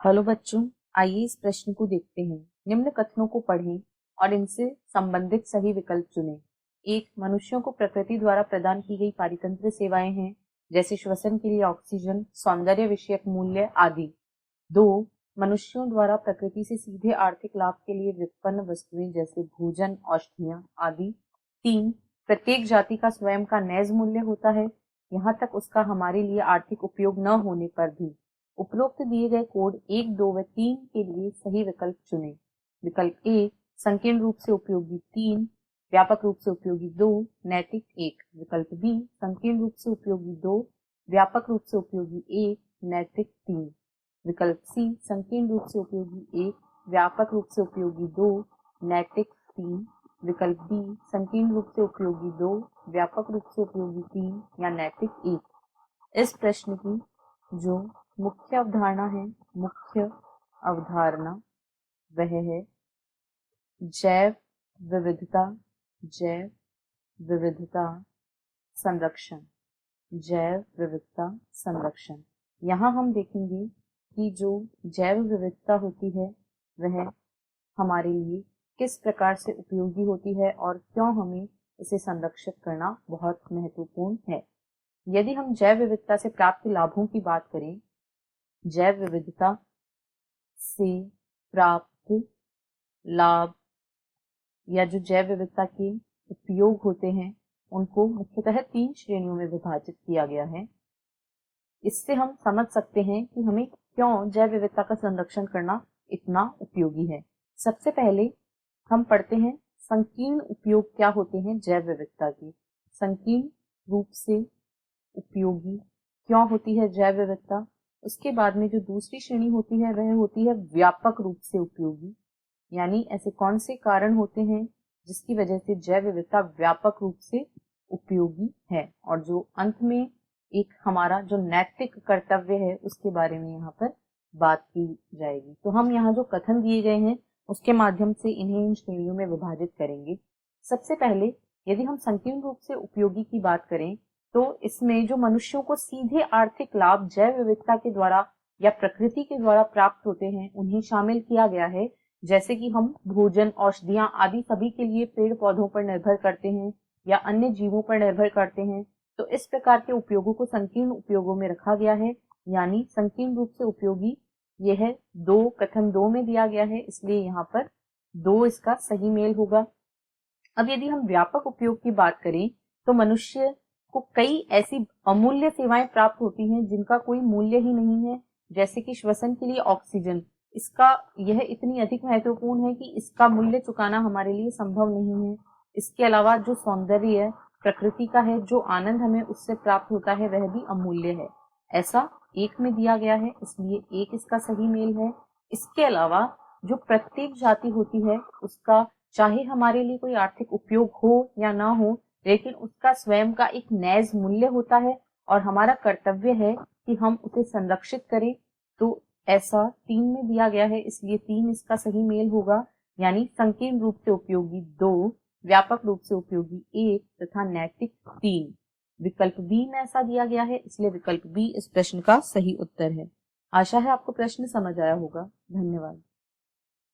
Hello बच्चों, आइए इस प्रश्न को देखते हैं। निम्न कथनों को पढ़ें और इनसे संबंधित सही विकल्प चुनें। 1. मनुष्यों को प्रकृति द्वारा प्रदान की गई पारितंत्र सेवाएं हैं, जैसे श्वसन के लिए ऑक्सीजन, सौंदर्य विषयक मूल्य आदि। 2. मनुष्यों द्वारा प्रकृति से सीधे आर्थिक लाभ के लिए व्युत्पन्न वस्तुएं जैसे भोजन, औषधियां आदि। 3. प्रत्येक जाति का स्वयं का नैज मूल्य होता है, यहाँ तक उसका हमारे लिए आर्थिक उपयोग न होने पर भी। उपरोक्त दिए गए कोड 1, 2 व 3 के लिए सही विकल्प चुनें। विकल्प ए संकीर्ण रूप से उपयोगी 3, व्यापक रूप से उपयोगी 2, नैतिक 1। विकल्प बी संकीर्ण रूप से उपयोगी 2, व्यापक रूप से उपयोगी 1, नैतिक 3। विकल्प सी संकीर्ण रूप से उपयोगी 1, व्यापक रूप से उपयोगी 2, नैतिक 3। विकल्प बी संकीर्ण रूप से उपयोगी 2, व्यापक रूप से उपयोगी 3 या नैतिक 1। इस प्रश्न की जो मुख्य अवधारणा है, मुख्य अवधारणा वह है जैव विविधता, जैव विविधता संरक्षण, जैव विविधता संरक्षण। यहाँ हम देखेंगे कि जो जैव विविधता होती है वह हमारे लिए किस प्रकार से उपयोगी होती है और क्यों हमें इसे संरक्षित करना बहुत महत्वपूर्ण है। यदि हम जैव विविधता से प्राप्त लाभों की बात करें, जैव विविधता से प्राप्त लाभ या जो जैव विविधता के उपयोग होते हैं उनको मुख्यतः 3 श्रेणियों में विभाजित किया गया है। इससे हम समझ सकते हैं कि हमें क्यों जैव विविधता का संरक्षण करना इतना उपयोगी है। सबसे पहले हम पढ़ते हैं संकीर्ण उपयोग क्या होते हैं जैव विविधता के। संकीर्ण रूप से उपयोगी क्यों होती है जैव विविधता। उसके बाद में जो दूसरी श्रेणी होती है वह होती है व्यापक रूप से उपयोगी, यानी ऐसे कौन से कारण होते हैं जिसकी वजह से जैव विविधता व्यापक रूप से उपयोगी है। और जो अंत में एक हमारा जो नैतिक कर्तव्य है उसके बारे में यहाँ पर बात की जाएगी। तो हम यहाँ जो कथन दिए गए हैं उसके माध्यम से इन्हें इन श्रेणियों में विभाजित करेंगे। सबसे पहले यदि हम संकीर्ण रूप से उपयोगी की बात करें तो इसमें जो मनुष्यों को सीधे आर्थिक लाभ जैव विविधता के द्वारा या प्रकृति के द्वारा प्राप्त होते हैं उन्हें शामिल किया गया है। जैसे कि हम भोजन, औषधियां आदि सभी के लिए पेड़ पौधों पर निर्भर करते हैं या अन्य जीवों पर निर्भर करते हैं, तो इस प्रकार के उपयोगों को संकीर्ण उपयोगों में रखा गया है। यानी संकीर्ण रूप से उपयोगी यह 2 कथन 2 में दिया गया है, इसलिए यहाँ पर 2 इसका सही मेल होगा। अब यदि हम व्यापक उपयोग की बात करें तो मनुष्य को कई ऐसी अमूल्य सेवाएं प्राप्त होती हैं जिनका कोई मूल्य ही नहीं है, जैसे कि श्वसन के लिए ऑक्सीजन। इसका यह इतनी अधिक महत्वपूर्ण है कि इसका मूल्य चुकाना हमारे लिए संभव नहीं है। इसके अलावा जो सौंदर्य प्रकृति का है, जो आनंद हमें उससे प्राप्त होता है वह भी अमूल्य है। ऐसा 1 में दिया गया है, इसलिए 1 इसका सही मेल है। इसके अलावा जो प्रत्येक जाति होती है उसका चाहे हमारे लिए कोई आर्थिक उपयोग हो या ना हो, लेकिन उसका स्वयं का एक नैज मूल्य होता है और हमारा कर्तव्य है कि हम उसे संरक्षित करें। तो ऐसा 3 में दिया गया है, इसलिए 3 इसका सही मेल होगा। यानी संकीर्ण रूप से उपयोगी 2, व्यापक रूप से उपयोगी 1 तथा नैतिक 3। विकल्प बी में ऐसा दिया गया है, इसलिए विकल्प बी इस प्रश्न का सही उत्तर है। आशा है आपको प्रश्न समझ आया होगा। धन्यवाद।